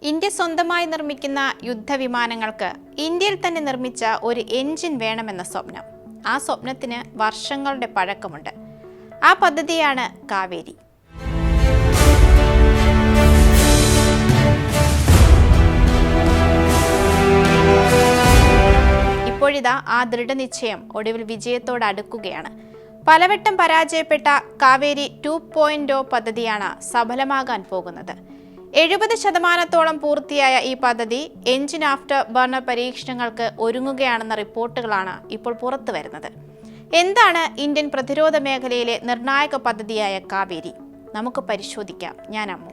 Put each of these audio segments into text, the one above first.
India സ്വന്തമായി നിർമ്മിക്കുന്ന യുദ്ധവിമാനങ്ങൾക്ക് ഇന്ത്യയിൽ തന്നെ നിർമ്മിച്ച ഒരു എഞ്ചിൻ വേണമെന്ന സ്വപ്നം. ആ സ്വപ്നത്തിന് വർഷങ്ങളുടെ പഴക്കമുണ്ട്. ആ പദ്ധതിയാണ് കാവേരി. ഇപ്പോഴിതാ ആ ദൃഢനിശ്ചയം ഒടുവിൽ വിജയത്തോട് അടുക്കുകയാണ്. പലവട്ടം പരാജയപ്പെട്ട കാവേരി 2.0 പദ്ധതിയാണ് സഫലമാകാൻ പോകുന്നത്. 70% പൂർത്തിയായ ഈ പദ്ധതി എഞ്ചിൻ ആഫ്റ്റർ ബർണർ പരീക്ഷണങ്ങൾക്ക് ഒരുങ്ങുകയാണെന്ന റിപ്പോർട്ടുകളാണ് ഇപ്പോൾ പുറത്തു വരുന്നത്. എന്താണ് ഇന്ത്യൻ പ്രതിരോധ മേഖലയിലെ നിർണായക പദ്ധതിയായ കാവേരി? നമുക്ക് പരിശോധിക്കാം. ഞാൻ അമ്മു.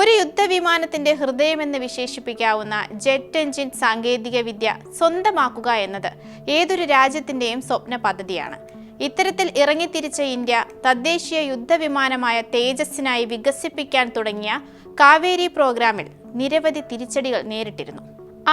ഒരു യുദ്ധവിമാനത്തിന്റെ ഹൃദയമെന്ന് വിശേഷിപ്പിക്കാവുന്ന ജെറ്റ് എഞ്ചിൻ സാങ്കേതിക വിദ്യ സ്വന്തമാക്കുക എന്നത് ഏതൊരു രാജ്യത്തിന്റെയും സ്വപ്ന പദ്ധതിയാണ്. ഇത്തരത്തിൽ ഇറങ്ങിത്തിരിച്ച ഇന്ത്യ തദ്ദേശീയ യുദ്ധവിമാനമായ തേജസ്സിനായി വികസിപ്പിക്കാൻ തുടങ്ങിയ കാവേരി പ്രോഗ്രാമിൽ നിരവധി തിരിച്ചടികൾ നേരിട്ടിരുന്നു.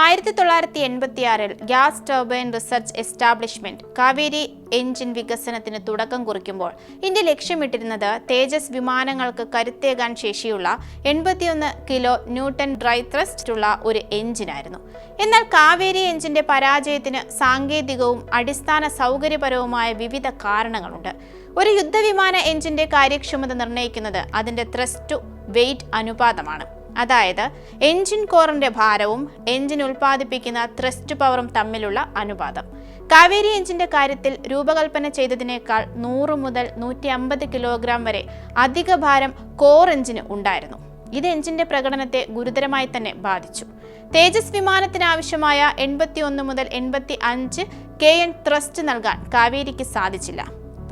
1986 gas turbine research establishment Kaveri engine വികസനത്തിന് തുടക്കം കുറിക്കുമ്പോൾ ഇന്ത്യ ലക്ഷ്യമിട്ടിരുന്നത് തേജസ് വിമാനങ്ങൾക്ക് കരുത്തേകാൻ ശേഷിയുള്ള 81 കിലോ ന്യൂട്ടൺ ഡ്രൈ ത്രസ്റ്റ് ഉള്ള ഒരു എഞ്ചിനായിരുന്നു. എന്നാൽ കാവേരി എഞ്ചിന്റെ പരാജയത്തിന് സാങ്കേതികവും അടിസ്ഥാന സൗകര്യപരവുമായ വിവിധ കാരണങ്ങളുണ്ട്. ഒരു യുദ്ധവിമാന എഞ്ചിന്റെ കാര്യക്ഷമത നിർണ്ണയിക്കുന്നത് അതിന്റെ ത്രസ്റ്റ് ടു വെയിറ്റ് അനുപാതമാണ്. അതായത് എഞ്ചിൻ കോറിന്റെ ഭാരവും എഞ്ചിൻ ഉൽപ്പാദിപ്പിക്കുന്ന ത്രസ്റ്റ് പവറും തമ്മിലുള്ള അനുപാതം. കാവേരി എഞ്ചിന്റെ കാര്യത്തിൽ രൂപകൽപ്പന ചെയ്തതിനേക്കാൾ 100 മുതൽ 150 കിലോഗ്രാം വരെ അധിക ഭാരം കോർ എഞ്ചിന് ഉണ്ടായിരുന്നു. ഇത് എഞ്ചിന്റെ പ്രകടനത്തെ ഗുരുതരമായി തന്നെ ബാധിച്ചു. തേജസ് വിമാനത്തിന് ആവശ്യമായ 81 മുതൽ 85 kN ത്രസ്റ്റ് നൽകാൻ കാവേരിക്ക് സാധിച്ചില്ല.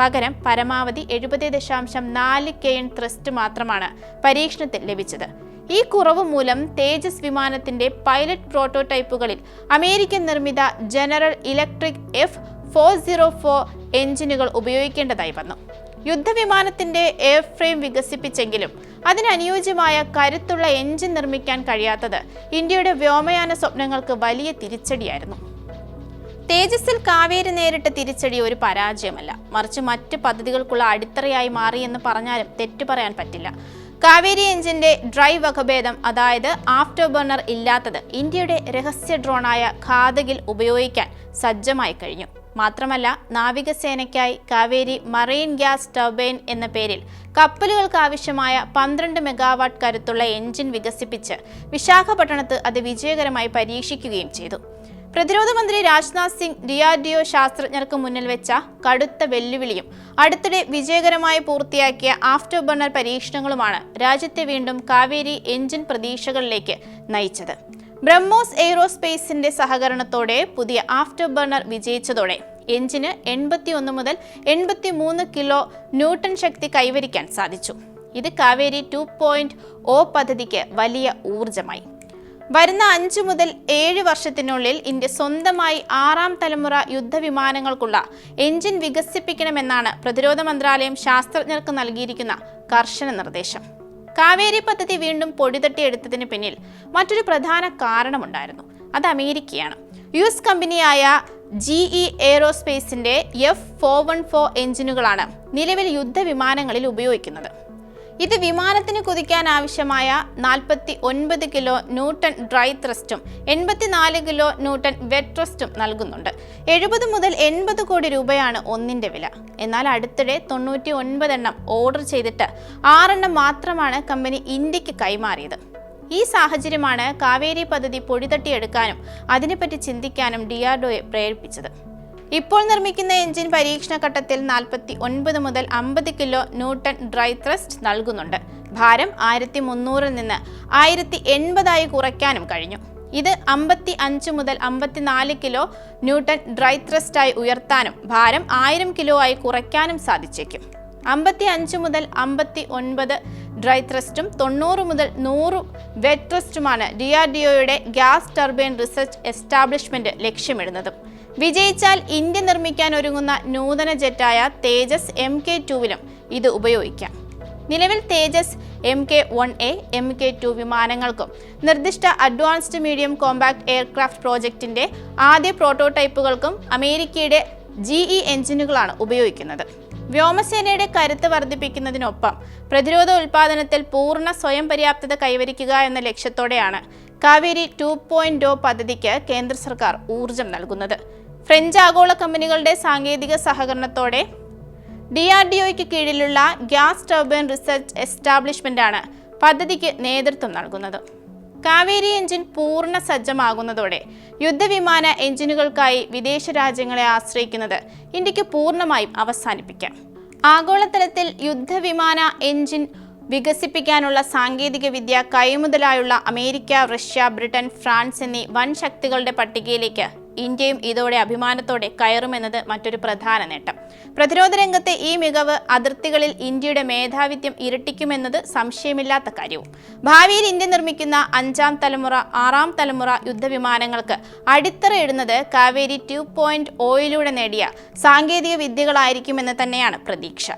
പകരം പരമാവധി 70.4 kN ത്രസ്റ്റ് മാത്രമാണ് പരീക്ഷണത്തിൽ ലഭിച്ചത്. ഈ കുറവ് മൂലം തേജസ് വിമാനത്തിന്റെ പൈലറ്റ് പ്രോട്ടോടൈപ്പുകളിൽ അമേരിക്കൻ നിർമ്മിത ജനറൽ ഇലക്ട്രിക് F404 എഞ്ചിനുകൾ ഉപയോഗിക്കേണ്ടതായി വന്നു. യുദ്ധവിമാനത്തിന്റെ എയർ ഫ്രെയിം വികസിപ്പിച്ചെങ്കിലും അതിനനുയോജ്യമായ കരുത്തുള്ള എഞ്ചിൻ നിർമ്മിക്കാൻ കഴിയാത്തത് ഇന്ത്യയുടെ വ്യോമയാന സ്വപ്നങ്ങൾക്ക് വലിയ തിരിച്ചടിയായിരുന്നു. തേജസ്സിൽ കാവേരി നേരിട്ട തിരിച്ചടി ഒരു പരാജയമല്ല, മറിച്ച് മറ്റ് പദ്ധതികൾക്കുള്ള അടിത്തറയായി മാറിയെന്ന് പറഞ്ഞാലും തെറ്റു പറയാൻ പറ്റില്ല. കാവേരി എഞ്ചിന്റെ ഡ്രൈ വകഭേദം, അതായത് ആഫ്റ്റർ ബർണർ ഇല്ലാത്തത്, ഇന്ത്യയുടെ രഹസ്യ ഡ്രോണായ ഘാതകിൽ ഉപയോഗിക്കാൻ സജ്ജമായി കഴിഞ്ഞു. മാത്രമല്ല, നാവികസേനയ്ക്കായി കാവേരി മറൈൻ ഗ്യാസ് ടർബൈൻ എന്ന പേരിൽ കപ്പലുകൾക്ക് ആവശ്യമായ 12 മെഗാവാട്ട് കരുത്തുള്ള എഞ്ചിൻ വികസിപ്പിച്ച് വിശാഖപട്ടണത്ത് അത് വിജയകരമായി പരീക്ഷിക്കുകയും ചെയ്തു. പ്രതിരോധ മന്ത്രി രാജ്നാഥ് സിംഗ് DRDO ശാസ്ത്രജ്ഞർക്ക് മുന്നിൽ വെച്ച കടുത്ത വെല്ലുവിളിയും അടുത്തിടെ വിജയകരമായി പൂർത്തിയാക്കിയ ആഫ്റ്റർ ബർണർ പരീക്ഷണങ്ങളുമാണ് രാജ്യത്തെ വീണ്ടും കാവേരി എഞ്ചിൻ പ്രതീക്ഷകളിലേക്ക് നയിച്ചത്. ബ്രഹ്മോസ് എയ്റോസ്പേസിന്റെ സഹകരണത്തോടെ പുതിയ ആഫ്റ്റർ ബർണർ വിജയിച്ചതോടെ എഞ്ചിന് 81 മുതൽ 83 കിലോ ന്യൂട്ടൺ ശക്തി കൈവരിക്കാൻ സാധിച്ചു. ഇത് കാവേരി 2.0 പദ്ധതിക്ക് വലിയ ഊർജമായി. വരുന്ന 5 മുതൽ 7 വർഷത്തിനുള്ളിൽ ഇന്ത്യ സ്വന്തമായി 6ാം തലമുറ യുദ്ധവിമാനങ്ങൾക്കുള്ള എഞ്ചിൻ വികസിപ്പിക്കണമെന്നാണ് പ്രതിരോധ മന്ത്രാലയം ശാസ്ത്രജ്ഞർക്ക് നൽകിയിരിക്കുന്ന കർശന നിർദ്ദേശം. കാവേരി പദ്ധതി വീണ്ടും പൊടിതട്ടിയെടുത്തതിന് പിന്നിൽ മറ്റൊരു പ്രധാന കാരണമുണ്ടായിരുന്നു. അത് അമേരിക്കയാണ്. US കമ്പനിയായ GE എയ്റോസ്പേസിന്റെ F414 എഞ്ചിനുകളാണ് നിലവിൽ യുദ്ധവിമാനങ്ങളിൽ ഉപയോഗിക്കുന്നത്. ഇത് വിമാനത്തിന് കുതിക്കാൻ ആവശ്യമായ 49 കിലോ ന്യൂട്ടൺ ഡ്രൈ ത്രസ്റ്റും 84 കിലോ ന്യൂട്ടൺ വെറ്റ് ത്രസ്റ്റും നൽകുന്നുണ്ട്. 70 മുതൽ 80 കോടി രൂപയാണ് ഒന്നിന്റെ വില. എന്നാൽ അടുത്തിടെ 99 എണ്ണം ഓർഡർ ചെയ്തിട്ട് 6 എണ്ണം മാത്രമാണ് കമ്പനി ഇന്ത്യക്ക് കൈമാറിയത്. ഈ സാഹചര്യമാണ് കാവേരി പദ്ധതി പൊടിതട്ടിയെടുക്കാനും അതിനെപ്പറ്റി ചിന്തിക്കാനും DRDOയെ പ്രേരിപ്പിച്ചത്. ഇപ്പോൾ നിർമ്മിക്കുന്ന എഞ്ചിൻ പരീക്ഷണ ഘട്ടത്തിൽ 49 മുതൽ 50 കിലോ ന്യൂട്ടൺ ഡ്രൈ ത്രസ്റ്റ് നൽകുന്നുണ്ട്. ഭാരം 1300 നിന്ന് 1080 കുറയ്ക്കാനും കഴിഞ്ഞു. ഇത് 55 മുതൽ 54 കിലോ ന്യൂട്ടൺ ഡ്രൈ ത്രസ്റ്റായി ഉയർത്താനും ഭാരം 1000 കിലോ ആയി കുറയ്ക്കാനും സാധിച്ചേക്കും. 55 മുതൽ 59 ഡ്രൈ ത്രസ്റ്റും 90 മുതൽ 100 വെറ്റ് ത്രസ്റ്റുമാണ് DRDOയുടെ ഗ്യാസ് ടർബൈൻ റിസർച്ച് എസ്റ്റാബ്ലിഷ്മെന്റ് ലക്ഷ്യമിടുന്നത്. വിജയിച്ചാൽ ഇന്ത്യ നിർമ്മിക്കാൻ ഒരുങ്ങുന്ന നൂതന ജെറ്റായ തേജസ് MK2വിലും ഇത് ഉപയോഗിക്കാം. നിലവിൽ തേജസ് MK1A, MK2 വിമാനങ്ങൾക്കും നിർദ്ദിഷ്ട അഡ്വാൻസ്ഡ് മീഡിയം കോമ്പാക്ട് എയർക്രാഫ്റ്റ് പ്രോജക്റ്റിന്റെ ആദ്യ പ്രോട്ടോടൈപ്പുകൾക്കും അമേരിക്കയുടെ GE എഞ്ചിനുകളാണ് ഉപയോഗിക്കുന്നത്. വ്യോമസേനയുടെ കരുത്ത് വർദ്ധിപ്പിക്കുന്നതിനൊപ്പം പ്രതിരോധ ഉൽപാദനത്തിൽ പൂർണ്ണ സ്വയം പര്യാപ്തത കൈവരിക്കുക എന്ന ലക്ഷ്യത്തോടെയാണ് കാവേരി 2.0 പദ്ധതിക്ക് കേന്ദ്ര സർക്കാർ ഊർജം നൽകുന്നത്. ഫ്രഞ്ച് ആഗോള കമ്പനികളുടെ സാങ്കേതിക സഹകരണത്തോടെ DRDOയ്ക്ക് കീഴിലുള്ള ഗ്യാസ് ടർബൈൻ റിസർച്ച് എസ്റ്റാബ്ലിഷ്മെന്റാണ് പദ്ധതിക്ക് നേതൃത്വം നൽകുന്നത്. കാവേരി എഞ്ചിൻ പൂർണ്ണ സജ്ജമാകുന്നതോടെ യുദ്ധവിമാന എഞ്ചിനുകൾക്കായി വിദേശ രാജ്യങ്ങളെ ആശ്രയിക്കുന്നത് ഇന്ത്യക്ക് പൂർണ്ണമായും അവസാനിപ്പിക്കാം. ആഗോളതലത്തിൽ യുദ്ധവിമാന എഞ്ചിൻ വികസിപ്പിക്കാനുള്ള സാങ്കേതിക വിദ്യ കൈമുതലായുള്ള അമേരിക്ക, റഷ്യ, ബ്രിട്ടൻ, ഫ്രാൻസ് എന്നീ വൻ ശക്തികളുടെ പട്ടികയിലേക്ക് ഇന്ത്യയും ഇതോടെ അഭിമാനത്തോടെ കയറുമെന്നത് മറ്റൊരു പ്രധാന നേട്ടം. പ്രതിരോധ രംഗത്തെ ഈ മികവ് അതിർത്തികളിൽ ഇന്ത്യയുടെ മേധാവിത്വം ഇരട്ടിക്കുമെന്നത് സംശയമില്ലാത്ത കാര്യവും. ഭാവിയിൽ ഇന്ത്യ നിർമ്മിക്കുന്ന 5ാം തലമുറ, 6ാം തലമുറ യുദ്ധവിമാനങ്ങൾക്ക് അടിത്തറയിടുന്നത് കാവേരി 2.0 നേടിയ സാങ്കേതിക വിദ്യകളായിരിക്കുമെന്ന് തന്നെയാണ് പ്രതീക്ഷ.